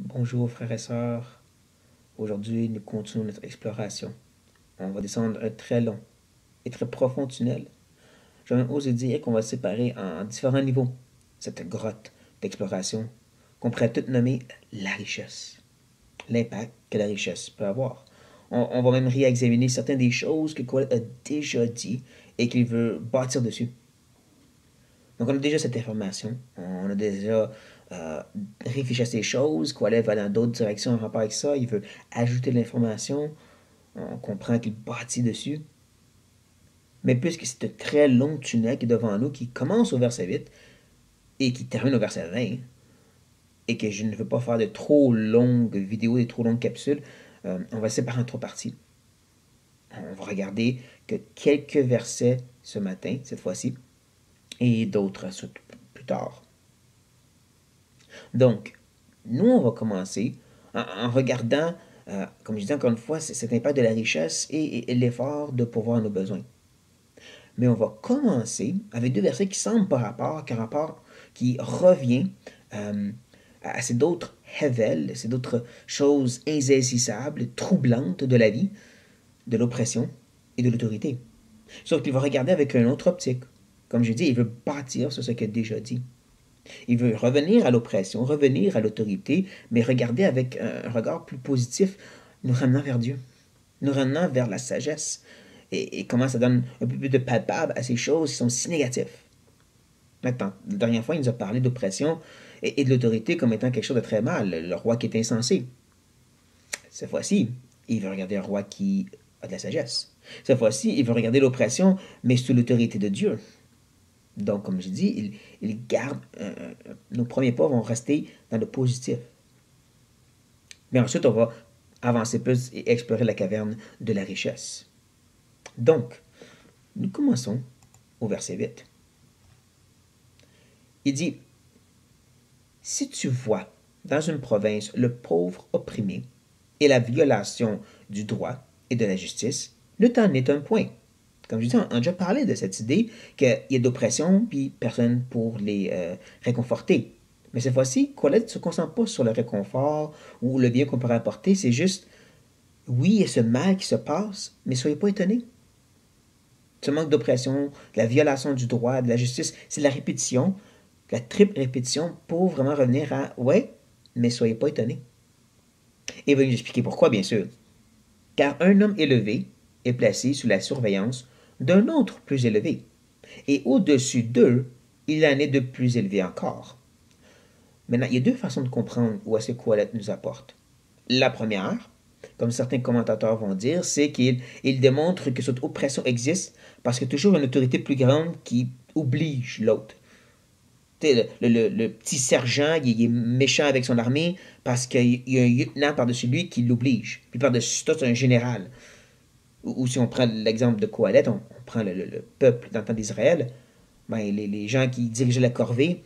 Bonjour frères et sœurs, aujourd'hui nous continuons notre exploration. On va descendre un très long et très profond tunnel. Je vais même oser dire qu'on va séparer en différents niveaux cette grotte d'exploration qu'on pourrait tout nommer la richesse, l'impact que la richesse peut avoir. On va même réexaminer certaines des choses que Cole a déjà dit et qu'il veut bâtir dessus. Donc on a déjà cette information, on a déjà euh, réfléchi à ces choses, Qualet va dans d'autres directions en rapport avec ça, il veut ajouter de l'information, on comprend qu'il bâtit dessus. Mais puisque c'est un très long tunnel qui est devant nous, qui commence au verset 8 et qui termine au verset 20, et que je ne veux pas faire de trop longues vidéos, de trop longues capsules, on va séparer en trois parties. On va regarder que quelques versets ce matin, cette fois-ci, et d'autres plus tard. Donc, nous, on va commencer en regardant, comme je dis encore une fois, cet impact de la richesse et l'effort de pourvoir nos besoins. Mais on va commencer avec deux versets qui semblent par rapport, qui revient à ces d'autres hevel, ces d'autres choses insaisissables, troublantes de la vie, de l'oppression et de l'autorité. Sauf qu'il va regarder avec une autre optique. Comme je dis, il veut bâtir sur ce qu'il a déjà dit. Il veut revenir à l'oppression, revenir à l'autorité, mais regarder avec un regard plus positif, nous ramenant vers Dieu, nous ramenant vers la sagesse. Et comment ça donne un peu plus de palpable à ces choses qui sont si négatives. Maintenant, la dernière fois, il nous a parlé d'oppression et de l'autorité comme étant quelque chose de très mal, le roi qui est insensé. Cette fois-ci, il veut regarder un roi qui a de la sagesse. Cette fois-ci, il veut regarder l'oppression, mais sous l'autorité de Dieu. Donc, comme je dis, il garde. Nos premiers pas vont rester dans le positif. Mais ensuite, on va avancer plus et explorer la caverne de la richesse. Donc, nous commençons au verset 8. Il dit, si tu vois dans une province le pauvre opprimé et la violation du droit et de la justice, ne t'en étonne point. Comme je dis, on a déjà parlé de cette idée qu'il y a d'oppression, puis personne pour les réconforter. Mais cette fois-ci, Colette ne se concentre pas sur le réconfort ou le bien qu'on pourrait apporter, c'est juste, oui, il y a ce mal qui se passe, mais soyez pas étonnés. Ce manque d'oppression, la violation du droit, de la justice, c'est la répétition, la triple répétition pour vraiment revenir à, ouais, mais soyez pas étonnés. Et il va nous expliquer pourquoi, bien sûr. Car un homme élevé est placé sous la surveillance d'un autre plus élevé. Et au-dessus d'eux, il en est de plus élevé encore. Maintenant, il y a deux façons de comprendre où est-ce que Qualet nous apporte. La première, comme certains commentateurs vont dire, c'est qu'il démontre que cette oppression existe parce qu'il y a toujours une autorité plus grande qui oblige l'autre. Le petit sergent, il est méchant avec son armée parce qu'il y a un lieutenant par-dessus lui qui l'oblige. Puis par-dessus tout, c'est un général. Ou si on prend l'exemple de Coalet, on prend le peuple dans le temps d'Israël, ben, les gens qui dirigeaient la corvée,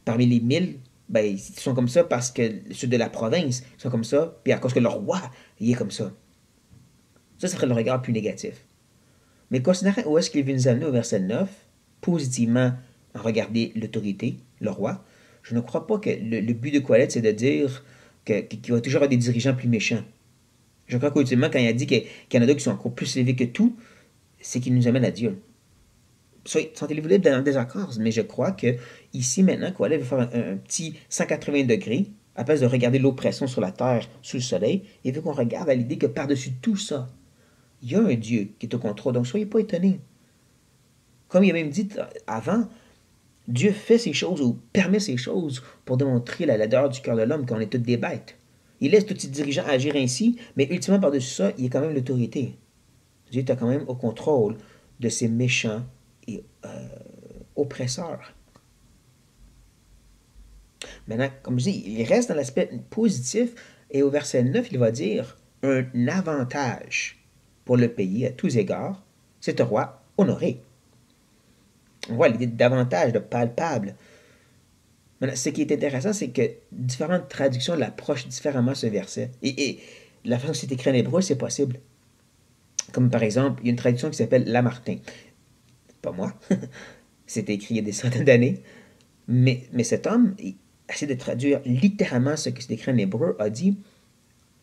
parmi les 1000, ben, ils sont comme ça parce que ceux de la province sont comme ça, puis à cause que le roi, il est comme ça. Ça serait le regard plus négatif. Mais considérant où est-ce qu'il vient nous amener au verset 9, positivement en regarder l'autorité, le roi, je ne crois pas que le but de Coalet, c'est de dire qu'il va toujours avoir des dirigeants plus méchants. Je crois qu'ultimement, quand il a dit qu'il y en a d'autres qui sont encore plus élevés que tout, c'est qu'il nous amène à Dieu. Sentez-vous libre dans le désaccord, mais je crois que ici, maintenant, Koala veut faire un petit 180 degrés, à place de regarder l'oppression sur la terre, sous le soleil, il veut qu'on regarde à l'idée que par-dessus tout ça, il y a un Dieu qui est au contrôle. Donc, soyez pas étonnés. Comme il a même dit avant, Dieu fait ces choses ou permet ces choses pour démontrer la laideur du cœur de l'homme, qu'on est toutes des bêtes. Il laisse tous ses dirigeants agir ainsi, mais ultimement, par-dessus ça, il est quand même l'autorité. Dieu est quand même au contrôle de ces méchants et oppresseurs. Maintenant, comme je dis, il reste dans l'aspect positif et au verset 9, il va dire un avantage pour le pays à tous égards, c'est un roi honoré. On voit l'idée d'avantage, de palpable. Maintenant, ce qui est intéressant, c'est que différentes traductions l'approchent différemment ce verset. Et la façon que c'est écrit en hébreu, c'est possible. Comme par exemple, il y a une traduction qui s'appelle Lamartin. Pas moi. C'est écrit il y a des centaines d'années. Mais cet homme essaie de traduire littéralement ce que c'est écrit en hébreu, a dit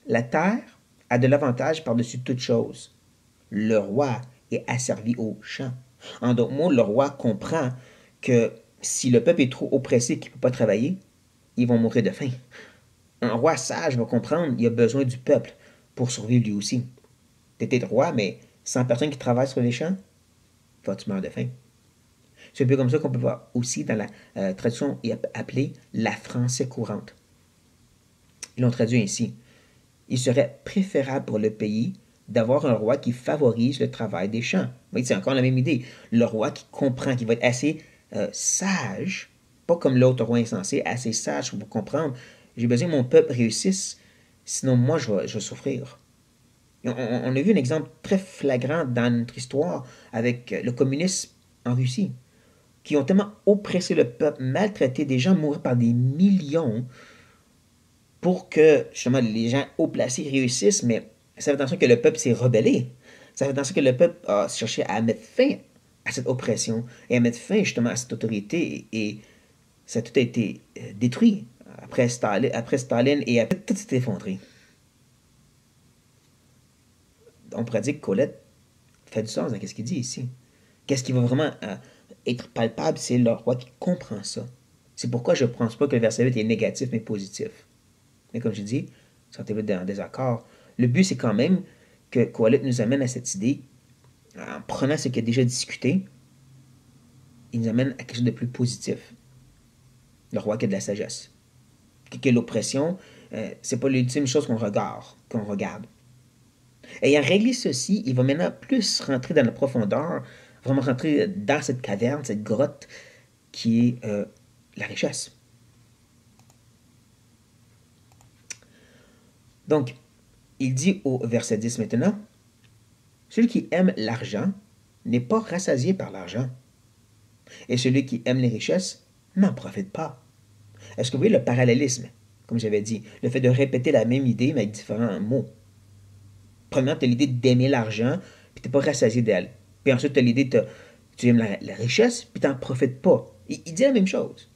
la terre a de l'avantage par-dessus toute chose. Le roi est asservi aux champs. En d'autres mots, le roi comprend que si le peuple est trop oppressé et qu'il ne peut pas travailler, ils vont mourir de faim. Un roi sage va comprendre qu'il a besoin du peuple pour survivre lui aussi. T'es roi, mais sans personne qui travaille sur les champs, tu meurs de faim. C'est un peu comme ça qu'on peut voir aussi dans la traduction appelée la français courante. Ils l'ont traduit ainsi. Il serait préférable pour le pays d'avoir un roi qui favorise le travail des champs. Oui, c'est encore la même idée. Le roi qui comprend, qui va être assez sage, pas comme l'autre roi insensé, assez sage pour comprendre, j'ai besoin que mon peuple réussisse, sinon moi je vais souffrir. On a vu un exemple très flagrant dans notre histoire avec le communisme en Russie, qui ont tellement oppressé le peuple, maltraité, des gens mourir par des millions pour que justement les gens haut placés réussissent, mais ça fait attention que le peuple s'est rebellé. Ça fait attention que le peuple a cherché à mettre fin à cette oppression et à mettre fin justement à cette autorité et ça a tout été détruit après Staline et après tout s'est effondré. On pourrait dire que Colette fait du sens dans ce qu'il dit ici. Qu'est-ce qui va vraiment être palpable, c'est le roi qui comprend ça. C'est pourquoi je ne pense pas que le verset 8 est négatif mais positif. Mais comme je dis, sentez-vous en désaccord. Le but, c'est quand même que Colette nous amène à cette idée, en prenant ce qu'il a déjà discuté, il nous amène à quelque chose de plus positif. Le roi qui a de la sagesse. Que l'oppression, c'est pas l'ultime chose qu'on regarde. Ayant réglé ceci, il va maintenant plus rentrer dans la profondeur, vraiment rentrer dans cette caverne, cette grotte qui est la richesse. Donc, il dit au verset 10 maintenant, celui qui aime l'argent n'est pas rassasié par l'argent, et celui qui aime les richesses n'en profite pas. Est-ce que vous voyez le parallélisme, comme j'avais dit, le fait de répéter la même idée mais avec différents mots? Premièrement, tu as l'idée d'aimer l'argent, puis tu n'es pas rassasié d'elle. Puis ensuite, tu as l'idée de tu aimes la richesse, puis tu n'en profites pas. Il dit la même chose.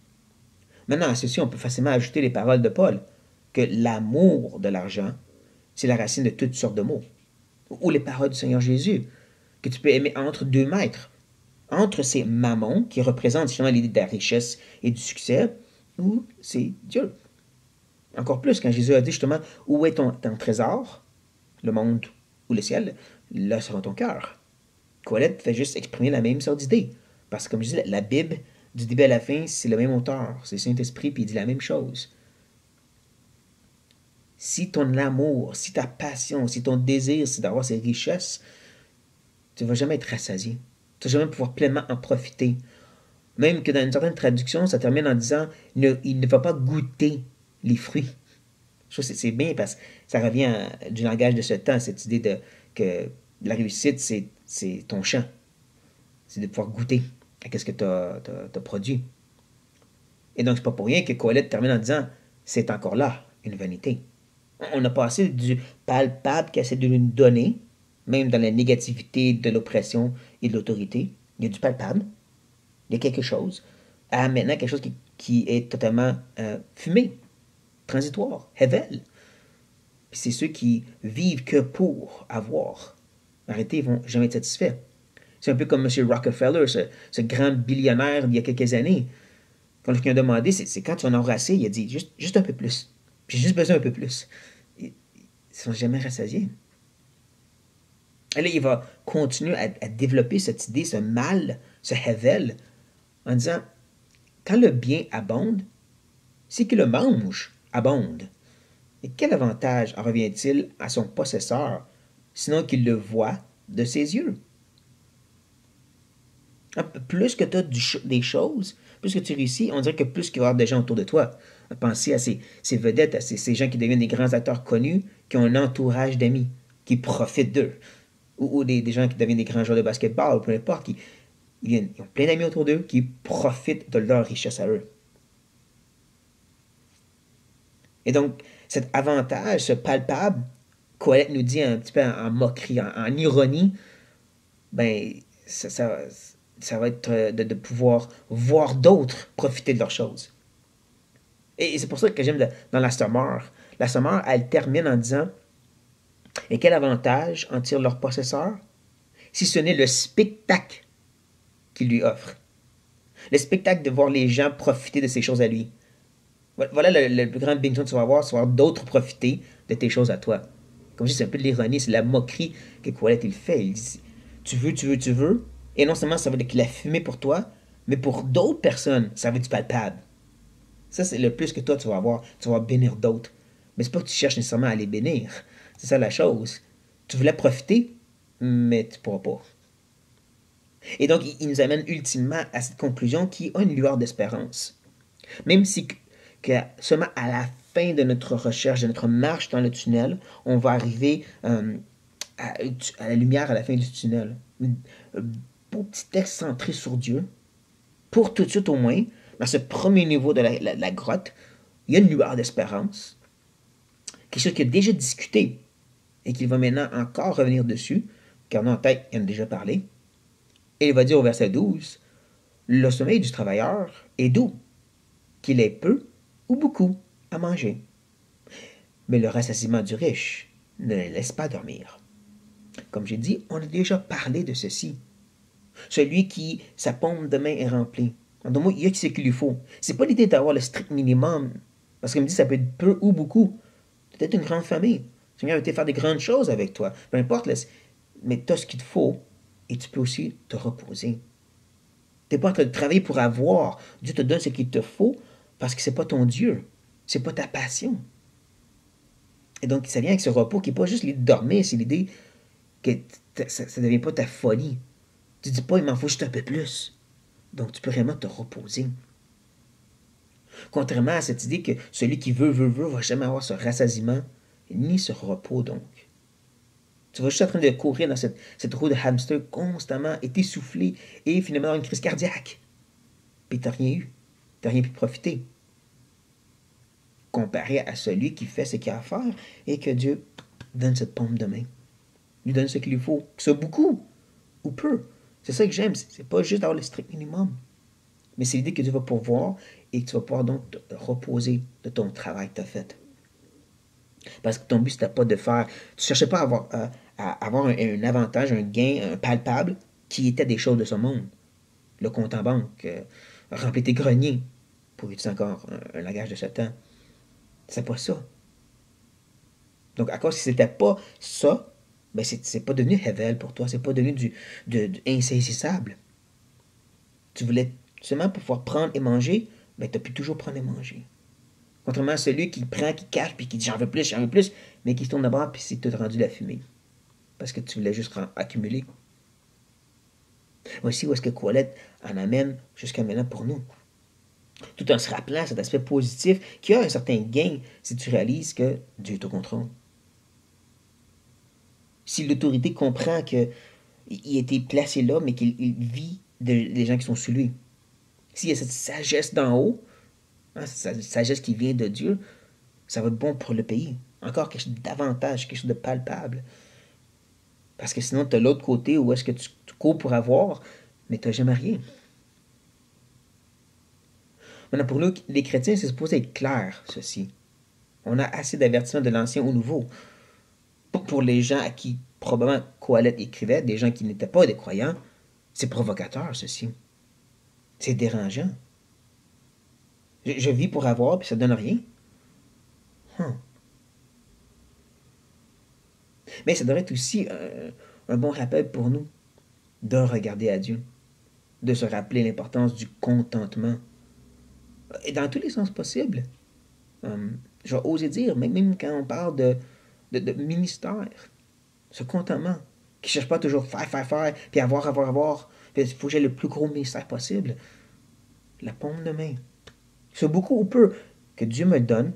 Maintenant, à ceci, on peut facilement ajouter les paroles de Paul, que l'amour de l'argent, c'est la racine de toutes sortes de maux. Ou les paroles du Seigneur Jésus, que tu peux aimer entre deux maîtres. Entre ces mammons, qui représentent justement l'idée de la richesse et du succès, ou c'est Dieu. Encore plus, quand Jésus a dit justement, où est ton trésor, le monde ou le ciel, là sera ton cœur. Colette fait juste exprimer la même sorte d'idée. Parce que comme je dis, la Bible, du début à la fin, c'est le même auteur, c'est le Saint-Esprit, puis il dit la même chose. Si ton amour, si ta passion, si ton désir, c'est d'avoir ces richesses, tu ne vas jamais être rassasié. Tu ne vas jamais pouvoir pleinement en profiter. Même que dans une certaine traduction, ça termine en disant il ne va pas goûter les fruits. Je trouve que c'est bien parce que ça revient du langage de ce temps, cette idée que la réussite, c'est ton champ. C'est de pouvoir goûter à ce que tu as produit. Et donc, c'est pas pour rien que Colette termine en disant c'est encore là, une vanité. On a passé du palpable qu'elle essaie de nous donner, même dans la négativité de l'oppression et de l'autorité. Il y a du palpable, il y a quelque chose, à maintenant quelque chose qui est totalement fumé, transitoire, hevel. Puis c'est ceux qui vivent que pour avoir. Arrêtez, ils vont jamais être satisfaits. C'est un peu comme M. Rockefeller, ce grand billionnaire d'il y a quelques années. Quand quelqu'un a demandé, c'est quand tu en auras assez, il a dit juste un peu plus. J'ai juste besoin un peu plus. Ils ne sont jamais rassasiés. Et là, il va continuer à développer cette idée, ce mal, ce hevel, en disant, quand le bien abonde, c'est que le mange abonde. Et quel avantage en revient-il à son possesseur, sinon qu'il le voit de ses yeux? Plus que tu as des choses, plus que tu réussis, on dirait que plus qu'il va y avoir de gens autour de toi. Pensez à ces vedettes, à ces gens qui deviennent des grands acteurs connus, qui ont un entourage d'amis, qui profitent d'eux. Ou des gens qui deviennent des grands joueurs de basketball, peu importe, ils ont plein d'amis autour d'eux qui profitent de leur richesse à eux. Et donc, cet avantage, ce palpable, Colette nous dit un petit peu en moquerie, en ironie, ben, ça va être de pouvoir voir d'autres profiter de leurs choses. Et c'est pour ça que j'aime dans la Sommeur. La Sommeur, elle termine en disant: et quel avantage en tire leur possesseur, si ce n'est le spectacle qu'il lui offre. Le spectacle de voir les gens profiter de ces choses à lui. Voilà le plus grand bénédiction que tu vas avoir, c'est voir d'autres profiter de tes choses à toi. Comme je dis, c'est un peu de l'ironie, c'est la moquerie que Quillette il fait. Il dit: tu veux, tu veux, tu veux. Et non seulement ça va être la fumée pour toi, mais pour d'autres personnes, ça va être du palpable. Ça, c'est le plus que toi, tu vas avoir. Tu vas bénir d'autres. Mais c'est pas que tu cherches nécessairement à les bénir. C'est ça la chose. Tu voulais profiter, mais tu pourras pas. Et donc, il nous amène ultimement à cette conclusion qui a une lueur d'espérance. Même si que seulement à la fin de notre recherche, de notre marche dans le tunnel, on va arriver à la lumière à la fin du tunnel. Un beau petit texte centré sur Dieu. Pour tout de suite au moins, dans ce premier niveau de la grotte, il y a une lueur d'espérance. Quelque chose qu'il a déjà discuté et qu'il va maintenant encore revenir dessus, car en tête, il en a déjà parlé. Et il va dire au verset 12, le sommeil du travailleur est doux, qu'il ait peu ou beaucoup à manger. Mais le rassasiement du riche ne le laisse pas dormir. Comme j'ai dit, on a déjà parlé de ceci. Celui qui, sa paume de main est remplie. En d'autres mots, il y a ce qu'il lui faut. C'est pas l'idée d'avoir le strict minimum. Parce qu'il me dit, ça peut être peu ou beaucoup. Peut-être une grande famille. Le Seigneur veut te faire des grandes choses avec toi. Peu importe, mais tu as ce qu'il te faut et tu peux aussi te reposer. Tu n'es pas en train de travailler pour avoir. Dieu te donne ce qu'il te faut parce que ce n'est pas ton Dieu. Ce n'est pas ta passion. Et donc, ça vient avec ce repos qui n'est pas juste l'idée de dormir, c'est l'idée que ça ne devient pas ta folie. Tu ne dis pas, il m'en faut juste un peu plus. Donc, tu peux vraiment te reposer. Contrairement à cette idée que celui qui veut, va jamais avoir ce rassasiement, ni ce repos donc. Tu vas juste en train de courir dans cette roue de hamster constamment, et t'essouffler, et finalement avoir une crise cardiaque. Puis t'as rien eu. T'as rien pu profiter. Comparé à celui qui fait ce qu'il a à faire, et que Dieu donne cette paume de main. Lui donne ce qu'il lui faut. Que ce soit beaucoup ou peu. C'est ça que j'aime. C'est pas juste d'avoir le strict minimum. Mais c'est l'idée que Dieu va pourvoir et que tu vas pouvoir donc te reposer de ton travail que tu as fait. Parce que ton but, c'était pas de faire. Tu ne cherchais pas à avoir un avantage, un gain palpable qui était des choses de ce monde. Le compte en banque, remplir tes greniers, pour utiliser encore un langage de ce temps. C'est pas ça. Donc, à cause que c'était pas ça, ben c'est pas devenu Hevel pour toi, c'est pas devenu du insaisissable. Tu voulais seulement pouvoir prendre et manger, ben tu as pu toujours prendre et manger. Contrairement à celui qui prend, qui cache, puis qui dit j'en veux plus, mais qui se tourne d'abord, puis c'est tout rendu la fumée. Parce que tu voulais juste accumuler. Voici où est-ce que Quillette en amène jusqu'à maintenant pour nous. Tout en se rappelant cet aspect positif qui a un certain gain si tu réalises que Dieu est au contrôle. Si l'autorité comprend qu'il a été placé là, mais qu'il vit des gens qui sont sous lui. S'il y a cette sagesse d'en haut, cette sagesse qui vient de Dieu, ça va être bon pour le pays. Encore quelque chose d'avantage, quelque chose de palpable. Parce que sinon, tu as l'autre côté où est-ce que tu cours pour avoir, mais tu n'as jamais rien. Maintenant, pour nous, les chrétiens, c'est supposé être clair, ceci. On a assez d'avertissements de l'Ancien au Nouveau. Pour les gens à qui, probablement, Quillette écrivait, des gens qui n'étaient pas des croyants, c'est provocateur, ceci. C'est dérangeant. Je vis pour avoir, puis ça donne rien. Mais ça devrait être aussi un bon rappel pour nous de regarder à Dieu, de se rappeler l'importance du contentement. Et dans tous les sens possibles. Je vais oser dire, même quand on parle de ministère, ce contentement, qui ne cherche pas toujours faire, puis avoir. Il faut que j'ai le plus gros ministère possible. La paume de main. C'est beaucoup ou peu que Dieu me donne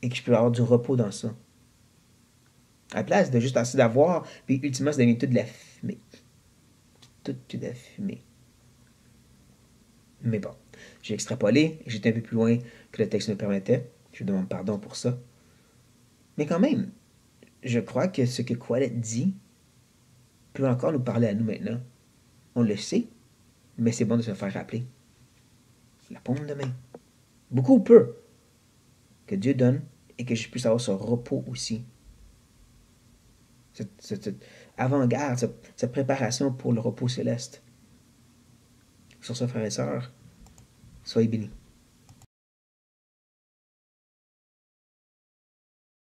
et que je peux avoir du repos dans ça. À la place de juste assez d'avoir, puis ultimement, ça devient toute de la fumée. Toute de la fumée. Mais bon, j'ai extrapolé, j'étais un peu plus loin que le texte me permettait. Je demande pardon pour ça. Mais quand même, je crois que ce que Quillette dit peut encore nous parler à nous maintenant. On le sait, mais c'est bon de se faire rappeler. La paume de main. Beaucoup ou peu. que Dieu donne et que je puisse avoir ce repos aussi. Cette avant-garde, cette préparation pour le repos céleste. Sur ce, frères et sœurs, soyez bénis.